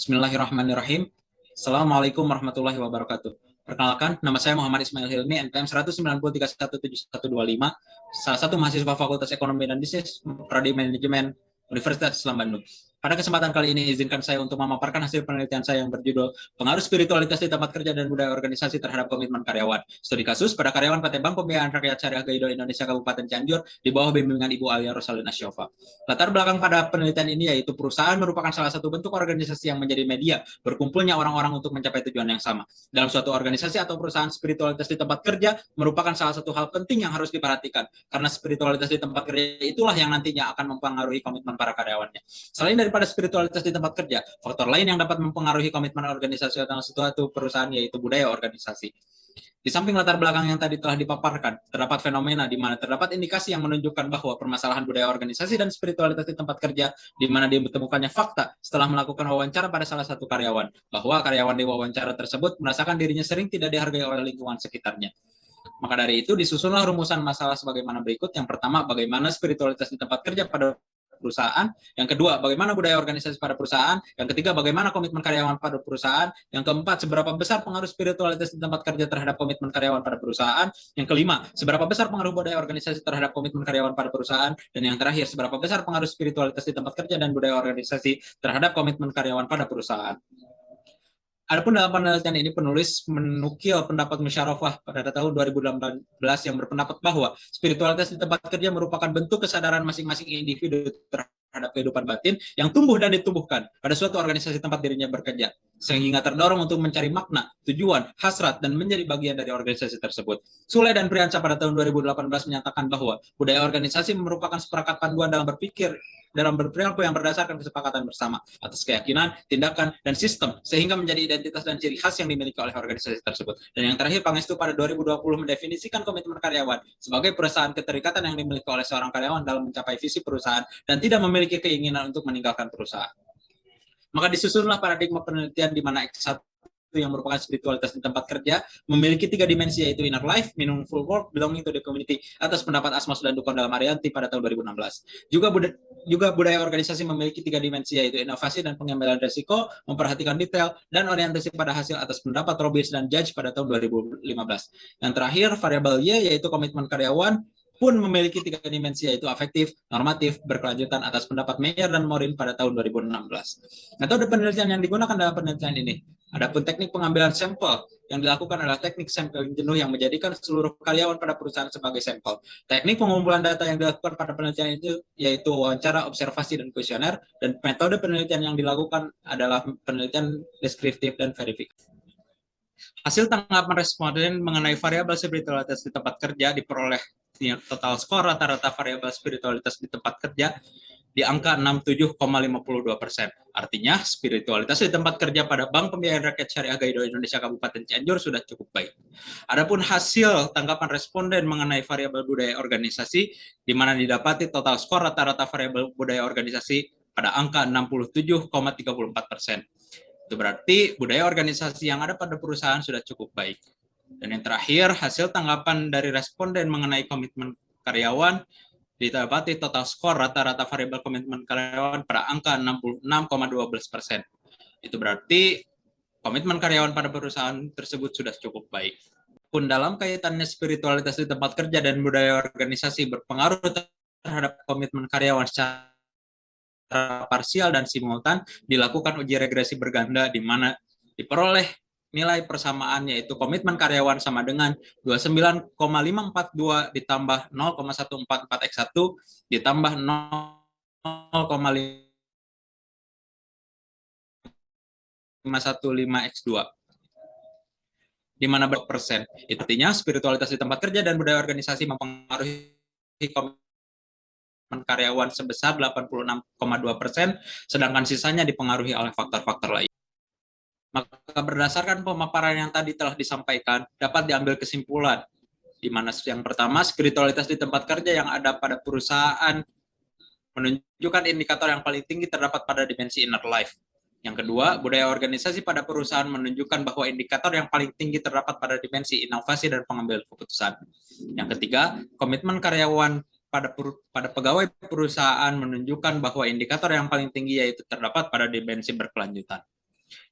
Bismillahirrahmanirrahim. Assalamualaikum warahmatullahi wabarakatuh. Perkenalkan, nama saya Muhammad Ismail Hilmi, NPM 193117125, salah satu mahasiswa Fakultas Ekonomi dan Bisnis, Prodi Manajemen Universitas Islam Bandung. Pada kesempatan kali ini, izinkan saya untuk memaparkan hasil penelitian saya yang berjudul Pengaruh Spiritualitas di Tempat Kerja dan Budaya Organisasi Terhadap Komitmen Karyawan. Studi kasus pada karyawan PT Bank Pembiayaan Rakyat Syariah Gaido Indonesia Kabupaten Cianjur di bawah bimbingan Ibu Alia Rosalina Syofa. Latar belakang pada penelitian ini yaitu perusahaan merupakan salah satu bentuk organisasi yang menjadi media berkumpulnya orang-orang untuk mencapai tujuan yang sama. Dalam suatu organisasi atau perusahaan, spiritualitas di tempat kerja merupakan salah satu hal penting yang harus diperhatikan, karena spiritualitas di tempat kerja itulah yang nantinya akan mempengaruhi komitmen para karyawannya. Selain daripada spiritualitas di tempat kerja, faktor lain yang dapat mempengaruhi komitmen organisasi atau suatu perusahaan yaitu budaya organisasi. Di samping latar belakang yang tadi telah dipaparkan, terdapat fenomena di mana terdapat indikasi yang menunjukkan bahwa permasalahan budaya organisasi dan spiritualitas di tempat kerja, di mana ditemukannya fakta setelah melakukan wawancara pada salah satu karyawan, bahwa karyawan di wawancara tersebut merasakan dirinya sering tidak dihargai oleh lingkungan sekitarnya. Maka dari itu disusunlah rumusan masalah sebagaimana berikut. Yang pertama, bagaimana spiritualitas di tempat kerja pada perusahaan. Yang kedua, bagaimana budaya organisasi pada perusahaan. Yang ketiga, bagaimana komitmen karyawan pada perusahaan. Yang keempat, seberapa besar pengaruh spiritualitas di tempat kerja terhadap komitmen karyawan pada perusahaan. Yang kelima, seberapa besar pengaruh budaya organisasi terhadap komitmen karyawan pada perusahaan. Dan yang terakhir, seberapa besar pengaruh spiritualitas di tempat kerja dan budaya organisasi terhadap komitmen karyawan pada perusahaan. Adapun dalam penelitian ini, penulis menukil pendapat Musyawarah pada tahun 2018 yang berpendapat bahwa spiritualitas di tempat kerja merupakan bentuk kesadaran masing-masing individu terhadap kehidupan batin yang tumbuh dan ditumbuhkan pada suatu organisasi tempat dirinya bekerja, sehingga terdorong untuk mencari makna, tujuan, hasrat, dan menjadi bagian dari organisasi tersebut. Sule dan Priyansa pada tahun 2018 menyatakan bahwa budaya organisasi merupakan seperangkat panduan dalam berperilaku yang berdasarkan kesepakatan bersama atas keyakinan, tindakan, dan sistem, sehingga menjadi identitas dan ciri khas yang dimiliki oleh organisasi tersebut. Dan yang terakhir, Pangestu pada 2020 mendefinisikan komitmen karyawan sebagai perusahaan keterikatan yang dimiliki oleh seorang karyawan dalam mencapai visi perusahaan dan tidak memiliki keinginan untuk meninggalkan perusahaan. Maka disusunlah paradigma penelitian di mana X1 yang merupakan spiritualitas di tempat kerja memiliki 3 dimensi, yaitu inner life, meaningful work, belonging to the community, atas pendapat Asmas dan Dukon dalam Arianti pada tahun 2016. Juga budaya organisasi memiliki 3 dimensi, yaitu inovasi dan pengambilan risiko, memperhatikan detail, dan orientasi pada hasil, atas pendapat Robbins dan Judge pada tahun 2015. Yang terakhir, variabel Y, yaitu komitmen karyawan, pun memiliki 3 dimensi, yaitu afektif, normatif, berkelanjutan, atas pendapat Meyer dan Morin pada tahun 2016. Metode penelitian yang digunakan dalam penelitian ini. Adapun teknik pengambilan sampel yang dilakukan adalah teknik sampling jenuh yang menjadikan seluruh karyawan pada perusahaan sebagai sampel. Teknik pengumpulan data yang dilakukan pada penelitian itu yaitu wawancara, observasi, dan kuesioner, dan metode penelitian yang dilakukan adalah penelitian deskriptif dan verifikatif. Hasil tanggapan responden mengenai variabel spiritualitas di tempat kerja diperoleh total skor rata-rata variabel spiritualitas di tempat kerja di angka 67,52%. Artinya, spiritualitas di tempat kerja pada Bank Pembiayaan Rakyat Syariah Gaido Indonesia Kabupaten Cianjur sudah cukup baik. Adapun hasil tanggapan responden mengenai variabel budaya organisasi, di mana didapati total skor rata-rata variabel budaya organisasi pada angka 67,34%. Itu berarti budaya organisasi yang ada pada perusahaan sudah cukup baik. Dan yang terakhir, hasil tanggapan dari responden mengenai komitmen karyawan, didapati total skor rata-rata variabel komitmen karyawan pada angka 66,12%. Itu berarti komitmen karyawan pada perusahaan tersebut sudah cukup baik. Pun dalam kaitannya spiritualitas di tempat kerja dan budaya organisasi berpengaruh terhadap komitmen karyawan secara parsial dan simultan, dilakukan uji regresi berganda di mana diperoleh nilai persamaan, yaitu komitmen karyawan sama dengan 29,542 ditambah 0,144 X1 ditambah 0,515 X2, di mana berapa persen. Itu artinya spiritualitas di tempat kerja dan budaya organisasi mempengaruhi komitmen karyawan sebesar 86,2%, sedangkan sisanya dipengaruhi oleh faktor-faktor lain. Maka berdasarkan pemaparan yang tadi telah disampaikan, dapat diambil kesimpulan, di mana yang pertama, spiritualitas di tempat kerja yang ada pada perusahaan menunjukkan indikator yang paling tinggi terdapat pada dimensi inner life. Yang kedua, budaya organisasi pada perusahaan menunjukkan bahwa indikator yang paling tinggi terdapat pada dimensi inovasi dan pengambilan keputusan. Yang ketiga, komitmen karyawan pada pegawai perusahaan menunjukkan bahwa indikator yang paling tinggi yaitu terdapat pada dimensi berkelanjutan.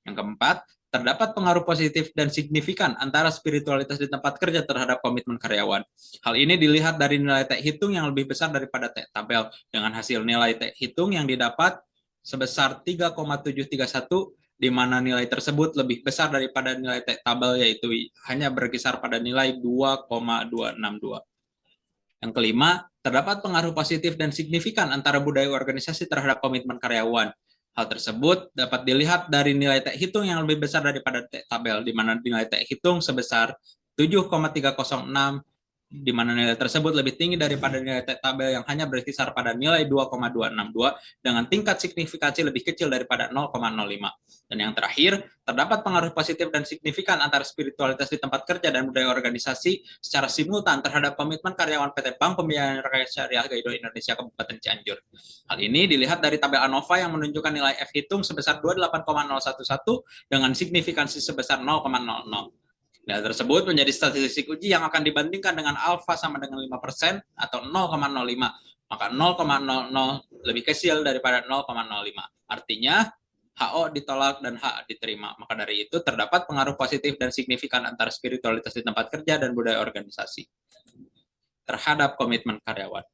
Yang keempat, terdapat pengaruh positif dan signifikan antara spiritualitas di tempat kerja terhadap komitmen karyawan. Hal ini dilihat dari nilai T hitung yang lebih besar daripada T tabel, dengan hasil nilai T hitung yang didapat sebesar 3,731, di mana nilai tersebut lebih besar daripada nilai T tabel, yaitu hanya berkisar pada nilai 2,262. Yang kelima, terdapat pengaruh positif dan signifikan antara budaya organisasi terhadap komitmen karyawan. Hal tersebut dapat dilihat dari nilai T hitung yang lebih besar daripada T tabel, di mana nilai T hitung sebesar 7,306, di mana nilai tersebut lebih tinggi daripada nilai T tabel yang hanya berkisar pada nilai 2,262 dengan tingkat signifikansi lebih kecil daripada 0,05. Dan yang terakhir, terdapat pengaruh positif dan signifikan antara spiritualitas di tempat kerja dan budaya organisasi secara simultan terhadap komitmen karyawan PT Bank Pembiayaan Rakyat Syariah Gaido Indonesia Kabupaten Cianjur. Hal ini dilihat dari tabel ANOVA yang menunjukkan nilai F hitung sebesar 28,011 dengan signifikansi sebesar 0,00. Nilai tersebut menjadi statistik uji yang akan dibandingkan dengan alfa sama dengan 5% atau 0,05. Maka 0,00 lebih kecil daripada 0,05. Artinya, HO ditolak dan H diterima. Maka dari itu terdapat pengaruh positif dan signifikan antara spiritualitas di tempat kerja dan budaya organisasi terhadap komitmen karyawan.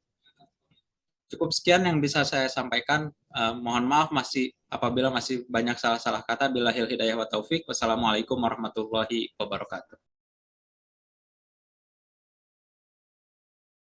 Cukup sekian yang bisa saya sampaikan. Mohon maaf apabila masih banyak salah-salah kata. Billahil hidayah wa taufik. Wassalamualaikum warahmatullahi wabarakatuh.